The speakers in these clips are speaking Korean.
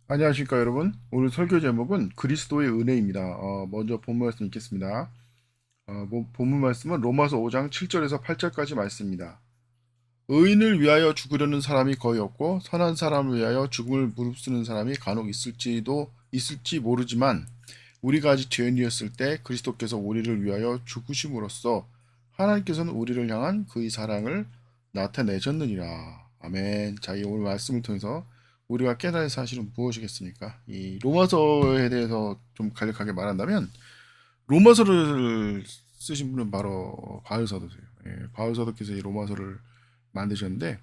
안녕하십니까 여러분. 오늘 설교 제목은 그리스도의 은혜입니다. 먼저 본문 말씀 읽겠습니다. 본문 말씀은 로마서 5장 7절에서 8절까지 말씀입니다. 의인을 위하여 죽으려는 사람이 거의 없고 선한 사람을 위하여 죽음을 무릅쓰는 사람이 간혹 있을지 모르지만 우리가 아직 죄인이었을 때 그리스도께서 우리를 위하여 죽으심으로써 하나님께서는 우리를 향한 그의 사랑을 나타내셨느니라. 아멘. 자, 이 오늘 말씀을 통해서 우리가 깨달을 사실은 무엇이겠습니까? 이 로마서에 대해서 좀 간략하게 말한다면 로마서를 쓰신 분은 바로 바울 사도세요. 바울 사도께서 이 로마서를 만드셨는데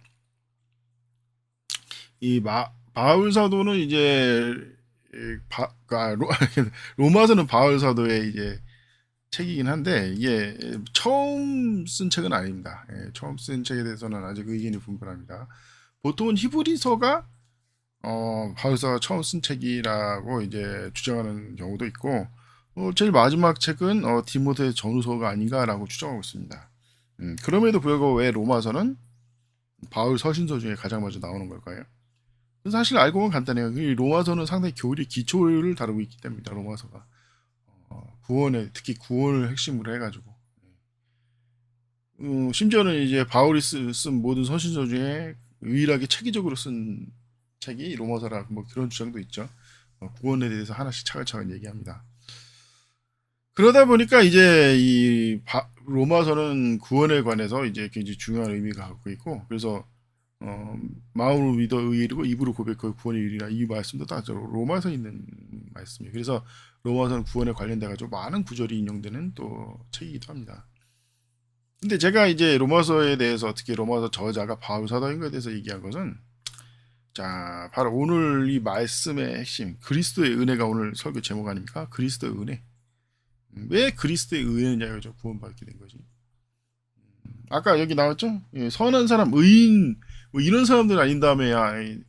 바울 사도는 이제 로마서는 바울 사도의 이제 책이긴 한데 이게 처음 쓴 책은 아닙니다. 처음 쓴 책에 대해서는 아직 의견이 분분합니다. 보통은 히브리서가 바울사가 처음 쓴 책이라고 이제 주장하는 경우도 있고, 제일 마지막 책은 디모데 전후서가 아닌가라고 추정하고 있습니다. 그럼에도 불구하고 왜 로마서는 바울 서신서 중에 가장 먼저 나오는 걸까요? 사실 알고 보면 간단해요. 이 로마서는 상당히 교리 기초를 다루고 있기 때문입니다. 로마서가 특히 구원을 핵심으로 해가지고, 심지어는 이제 바울이 쓴 모든 서신서 중에 유일하게 체계적으로 쓴 책이 로마서라 뭐 그런 주장도 있죠. 구원에 대해서 하나씩 차근차근 얘기합니다. 그러다 보니까 이제 로마서는 구원에 관해서 이제 굉장히 중요한 의미가 갖고 있고, 그래서 마음으로 믿어 의에 이르고 입으로 고백하여 구원에 이르리라, 이 말씀도 다 로마서에 있는 말씀이에요. 그래서 로마서는 구원에 관련돼 가지고 많은 구절이 인용되는 또 책이기도 합니다. 근데 제가 이제 로마서에 대해서, 특히 로마서 저자가 바울 사도인 것에 대해서 얘기한 것은, 자, 바로 오늘 이 말씀의 핵심, 그리스도의 은혜가 오늘 설교 제목 아닙니까? 그리스도의 은혜. 왜 그리스도의 은혜냐죠? 구원받게 된 거지. 아까 여기 나왔죠? 선한 사람, 의인, 뭐 이런 사람들 아닌 다음에야 이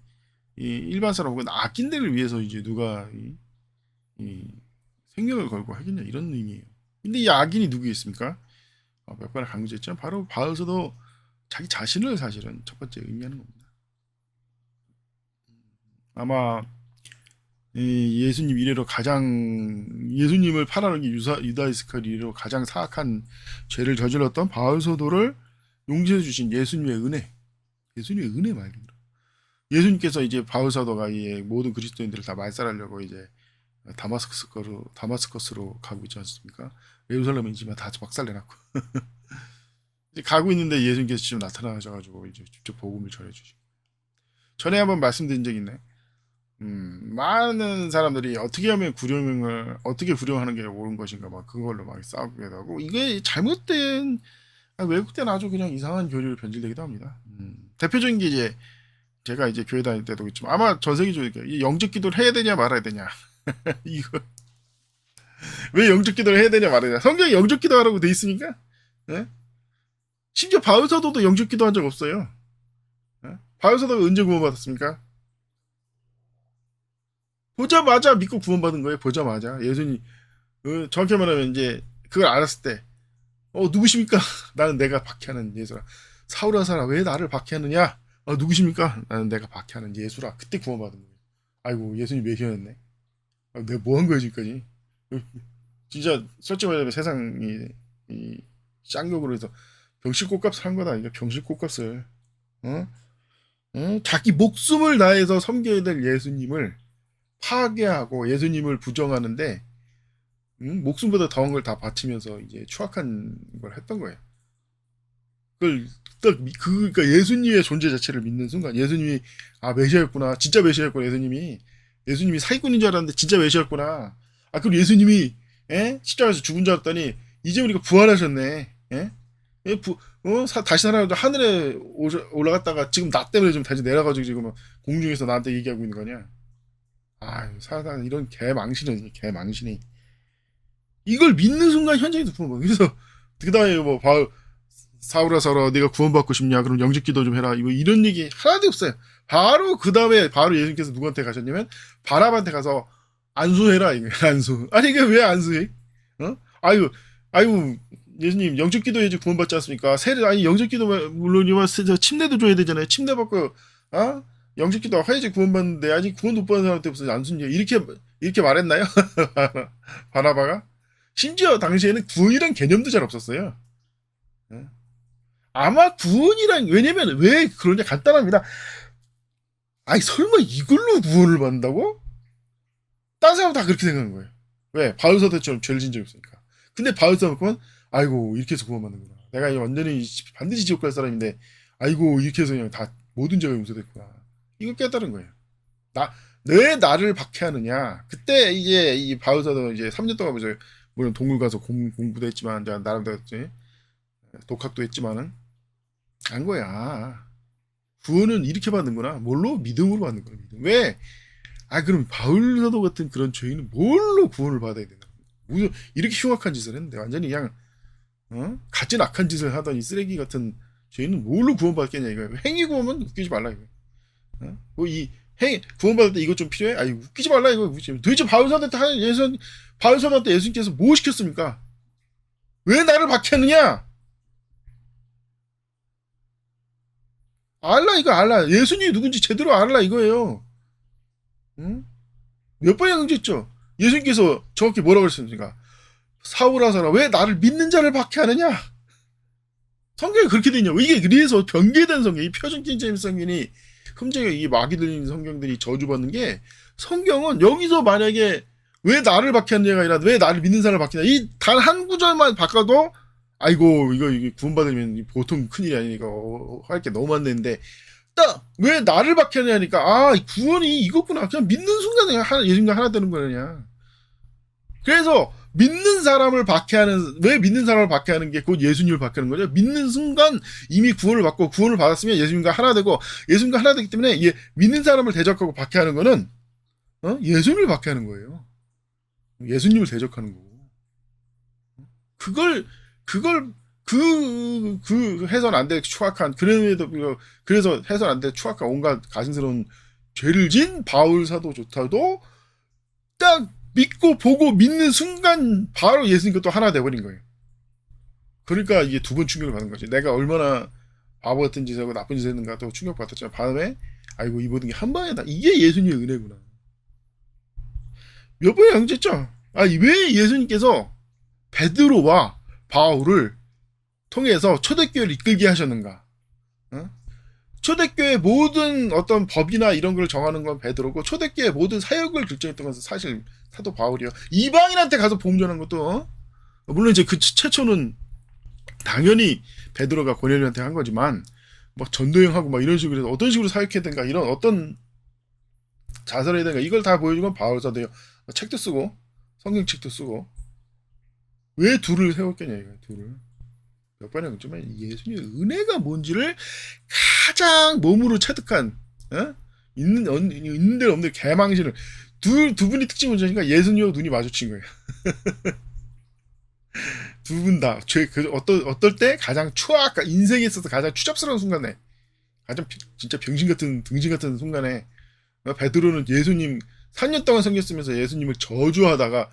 일반 사람 혹은 악인들을 위해서 이제 누가 이 생명을 걸고 하겠냐, 이런 의미예요. 근데 이 악인이 누구겠습니까? 몇 번을 강조했죠. 바로 바울서도 자기 자신을 사실은 첫 번째 의미하는 겁니다. 아마 예수님을 팔아넘긴 유다 이스카리ot 이래로 가장 사악한 죄를 저질렀던 바울 사도를 용서해 주신 예수님의 은혜 말입니다. 예수님께서 이제 바울 사도가 이 모든 그리스도인들을 다 말살하려고 이제 다마스커스로 가고 있지 않습니까? 예루살렘이지만 다 박살내놨고 이제 가고 있는데 예수님께서 지금 나타나셔가지고 이제 직접 복음을 전해주시고, 전에 한번 말씀드린 적이 있네. 많은 사람들이 어떻게 하면 어떻게 구령하는 게 옳은 것인가 막 그걸로 막 싸우기도 하고, 이게 잘못된, 외국된 아주 그냥 이상한 교리로 변질되기도 합니다. 대표적인 게 이제 제가 이제 교회 다닐 때도 있지만 아마 전 세계적으로 이 영적 기도를 해야 되냐 말아야 되냐 이거 왜 영적 기도를 해야 되냐 말아야 되냐, 성경에 영적 기도하라고 돼 있으니까. 네? 심지어 바울 사도도 영적 기도한 적 없어요. 네? 바울 사도가 언제 구원받았습니까? 보자마자 믿고 구원받은 거예요. 보자마자 예수님, 정확히 말하면 이제 그걸 알았을 때 누구십니까? 나는 내가 박해하는 예수라. 사울아 사라, 왜 나를 박해하느냐? 누구십니까? 나는 내가 박해하는 예수라. 그때 구원받은 거예요. 아이고, 예수님 메시아였네. 내가 뭐 한 거야 지금까지? 진짜 솔직히 말하면 세상이 이 쌍욕으로 해서 병실 꽃값을 한 거다. 이거 병실 꽃값을, 어? 자기 목숨을 다해서 섬겨야 될 예수님을 파괴하고 예수님을 부정하는데, 목숨보다 더한 걸 다 바치면서 이제 추악한 걸 했던 거예요. 그걸 그러니까 예수님의 존재 자체를 믿는 순간, 예수님이 메시아였구나, 진짜 메시아였구나, 예수님이 사기꾼인 줄 알았는데 진짜 메시아였구나. 그리고 예수님이 십자가에서 죽은 줄 알았더니 이제 우리가 부활하셨네. 다시 살아나서 하늘에 올라갔다가 지금 나 때문에 좀 다시 내려가지고 지금 공중에서 나한테 얘기하고 있는 거냐? 살다 이런 개망신이 이걸 믿는 순간 현장이 덮는 거야. 그래서 그 다음에 뭐 사울아 사울아 네가 구원받고 싶냐? 그럼 영접기도 좀 해라. 이런 얘기 하나도 없어요. 바로 그 다음에 바로 예수님께서 누구한테 가셨냐면 바람한테 가서 안수해라. 이거 안수. 아니 이게 왜 안수해? 아유 예수님 영접기도 해야지 구원받지 않습니까? 영접기도 물론이면 침례도 줘야 되잖아요. 침례 받고 영접기도 화해제 구원받는데 아직 구원 못 받은 사람한테 무슨 안순이야 이렇게 말했나요? 바나바가 심지어 당시에는 구원이란 개념도 잘 없었어요. 예? 아마 구원이란 왜냐면 왜 그러냐 간단합니다. 아니 설마 이걸로 구원을 받는다고? 딴 사람 다 그렇게 생각하는 거예요. 왜? 바울사도처럼 죄를 진 적이 없으니까. 근데 바울사도 보면 아이고 이렇게 해서 구원받는구나. 내가 완전히 반드시 지옥 갈 사람인데 아이고 이렇게 해서 그냥 다 모든 죄가 용서됐구나. 이걸 깨달은 거예요. 왜 나를 박해하느냐? 그때 이제 이 바울사도 이제 3년 동안 이제 물론 동굴 가서 공부도 했지만 나름대로 독학도 했지만은 안 거야. 구원은 이렇게 받는구나. 뭘로? 믿음으로 받는 거야. 믿음. 왜? 그럼 바울 사도 같은 그런 죄인은 뭘로 구원을 받아야 되나? 무슨 이렇게 흉악한 짓을 했는데 완전히 그냥 같은 악한 짓을 하던 이 쓰레기 같은 죄인은 뭘로 구원받겠냐 이거야. 행위 구원은 웃기지 말라 이거. 뭐이 구원받을 때 이것 좀 필요해? 웃기지 말라 이거. 도대체 바울 사도한테 예수님께서 뭐 시켰습니까? 왜 나를 박해하느냐? 알라 이거 알라. 예수님이 누군지 제대로 알라 이거예요. 응? 몇 번이나 강조했죠. 예수님께서 정확히 뭐라고 그랬습니까? 사울아서라 왜 나를 믿는 자를 박해하느냐? 성경이 그렇게 돼 있냐고. 이게 그래서 변개된 성경, 이 표준 킹제임스 성경이 흠쟁이 이 마귀 들리는 성경들이 저주받는 게 성경은 여기서 만약에 왜 나를 박해하느냐가 아니라 왜 나를 믿는 사람을 박해하냐 이 단 한 구절만 바꿔도 아이고 이게 구원받으면 보통 큰일이 아니니까 할 게 너무 많는데 딱 왜 나를 박해하냐니까 구원이 이거구나. 그냥 믿는 순간에 예수님과 하나 되는 거냐. 그래서 믿는 사람을 박해하는 왜 믿는 사람을 박해하는 게 곧 예수님을 박해하는 거죠. 믿는 순간 이미 구원을 받고 구원을 받았으면 예수님과 하나 되고 예수님과 하나 되기 때문에 믿는 사람을 대적하고 박해하는 거는 예수님을 박해하는 거예요. 예수님을 대적하는 거고 그걸 해선 안 돼 추악한 그래서 해선 안 돼 추악한 온갖 가증스러운 죄를 진 바울 사도조차도 딱 믿고 보고 믿는 순간 바로 예수님과 또 하나 돼버린 거예요. 그러니까 이게 두 번 충격을 받은 거지. 내가 얼마나 바보 같은 짓을 하고 나쁜 짓을 했는가 또 충격받았지만 반면에 아이고 이 모든 게 한 방에다. 이게 예수님의 은혜구나. 몇 번에 강조했죠. 왜 예수님께서 베드로와 바울을 통해서 초대교회를 이끌게 하셨는가? 초대교회 모든 어떤 법이나 이런 걸 정하는 건 베드로고 초대교회 모든 사역을 결정했던 것은 사실 사도 바울이요. 이방인한테 가서 복음 전한 것도 물론 이제 그 최초는 당연히 베드로가 고넬료한테 한 거지만 막 전도행하고 막 이런 식으로 해서 어떤 식으로 사역해야 되는가 이런 어떤 자세를 해야 되는가 이걸 다 보여준 건 바울 사도예요. 책도 쓰고 성경책도 쓰고 왜 둘을 세웠겠냐 이거 둘을 몇 번이나 그랬지만 예수님의 은혜가 뭔지를 가장 몸으로 체득한 있는 데는 없는 개망신을 두 분이 특징 문제니까 예수님하고 눈이 마주친 거예요. 두 분 다 어떨 때 가장 인생에 있어서 가장 추잡스러운 순간에 가장 진짜 병신 같은 등신 같은 순간에 베드로는 예수님 3년 동안 섬겼으면서 예수님을 저주하다가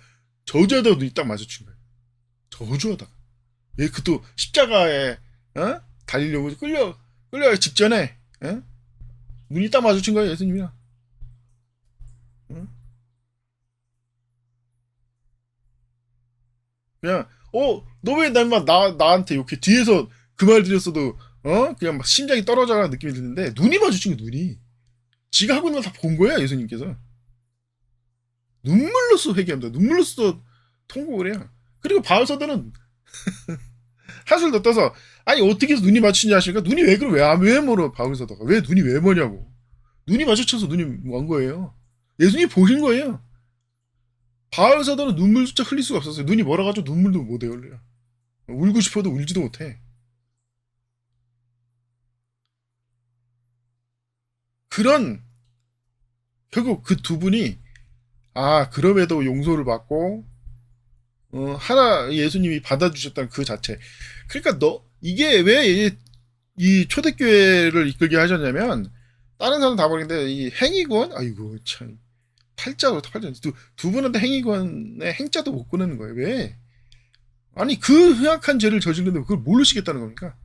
눈이 딱 마주친 거예요. 저주하다가 그것도 십자가에 달리려고 끌려 직전에 눈이 딱 마주친 거예요 예수님이랑. 그냥 너 왜 나한테 이렇게 뒤에서 그 말 들었어도 그냥 막 심장이 떨어져가는 느낌이 드는데 눈이 마주친 거 눈이 지가 하고 있는 걸 다 본 거야 예수님께서. 눈물로써 회개합니다. 눈물로써 통곡을 해요. 그리고 바울사도는 한술 더 떠서 어떻게 해서 눈이 마주치냐 하시니까 눈이 왜 멀어 바울사도가 왜 눈이 왜 머냐고. 눈이 마주쳐서 눈이 먼 거예요. 예수님이 보신 거예요. 바울사도는 눈물조차 흘릴 수가 없었어요. 눈이 멀어가지고 눈물도 못 흘려요. 울고 싶어도 울지도 못해. 결국 그 두 분이 그럼에도 용서를 받고 하나 예수님이 받아주셨다는 그 자체. 그러니까 이게 왜 이 초대교회를 이끌게 하셨냐면 다른 사람 다 모르겠는데 이 행위권 아이고 참 팔자 두 분한테 행위권의 행자도 못 꺼내는 거예요. 왜? 그 흉악한 죄를 저질렀는데 그걸 모르시겠다는 겁니까?